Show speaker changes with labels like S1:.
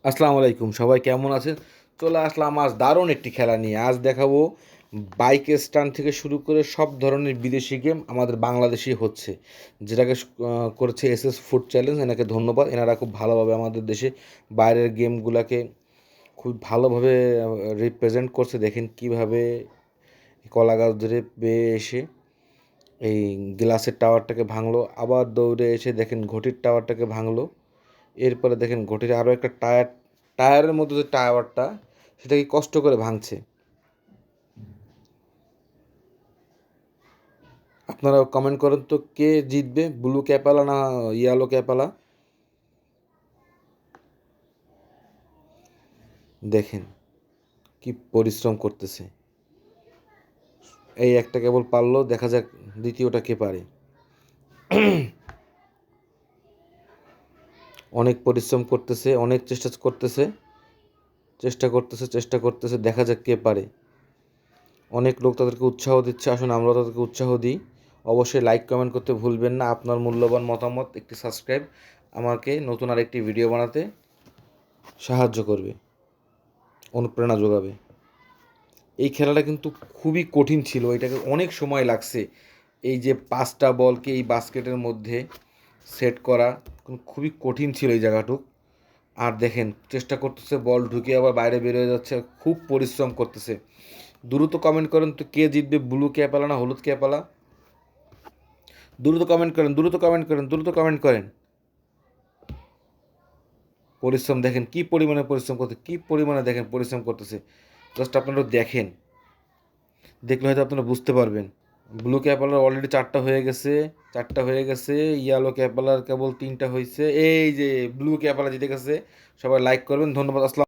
S1: আসসালামু আলাইকুম, সবাই কেমন আছেন? চলে আসলাম আজ দারুণ একটি খেলা নিয়ে। আজ দেখাবো বাইক স্টান্ট থেকে শুরু করে সব ধরনের বিদেশি গেম আমাদের বাংলাদেশেই হচ্ছে, যেটাকে করেছে এসএস ফুড চ্যালেঞ্জ। এনাকে ধন্যবাদ। এনারা খুব ভালোভাবে আমাদের দেশে বাইরের গেমগুলোকে খুব ভালোভাবে রিপ্রেজেন্ট করছে। দেখেন কিভাবে কলা গাছ ধরে বেয়ে এসে এই গ্লাসের টাওয়ারটাকে ভাঙলো, আবার দৌড়ে এসে দেখেন ঘটির টাওয়ারটাকে ভাঙলো। এরপরে দেখেন ঘটির আরও একটা টায়ারের মধ্যে যে টায়ারটা, সেটাকে কষ্ট করে ভাঙছে। আপনারা কমেন্ট করেন তো, কে জিতবে, ব্লু ক্যাপালা না ইয়েলো ক্যাপালা? দেখেন কি পরিশ্রম করতেছে। এই একটা কেবল পারলো, দেখা যাক দ্বিতীয়টা কে পারে। অনেক পরিশ্রম করতেছে, অনেক চেষ্টা করতেছে, দেখা যাক কে পারে। অনেক লোক তাদেরকে উৎসাহ দিচ্ছে, আসুন আমরা তাদেরকে উৎসাহ দিই। অবশ্যই লাইক কমেন্ট করতে ভুলবেন না। আপনার মূল্যবান মতামত, একটি সাবস্ক্রাইব আমাকে নতুন আরেকটি ভিডিও বানাতে সাহায্য করবে, অনুপ্রেরণা যোগাবে। এই খেলাটা কিন্তু খুবই কঠিন ছিল, এটাকে অনেক সময় লাগছে। এই যে 5টা বলকে এই বাস্কেটের মধ্যে সেট করা খুবই কঠিন ছিল এই জায়গাটুক। আর দেখেন চেষ্টা করতেছে, বল ঢুকে আবার বাইরে বের হয়ে যাচ্ছে, খুব পরিশ্রম করতেছে। দ্রুত কমেন্ট করেন তো, কে জিতবে, ব্লু ক্যাপালা না হলুদ ক্যাপালা? দ্রুত কমেন্ট করেন। পরিশ্রম দেখেন কি পরিমাণে পরিশ্রম করতে, কি পরিমাণে দেখেন পরিশ্রম করতেছে। জাস্ট আপনারা দেখেন, দেখলে হয়তো আপনারা বুঝতে পারবেন। ব্লু ক্যাপালার অলরেডি 4টা হয়ে গেছে। ইয়েলো ক্যাপালার কেবল 3টা হয়েছে। এই যে ব্লু ক্যাপালা জিতে গেছে। সবাই লাইক করবেন। ধন্যবাদ। আসসালাম।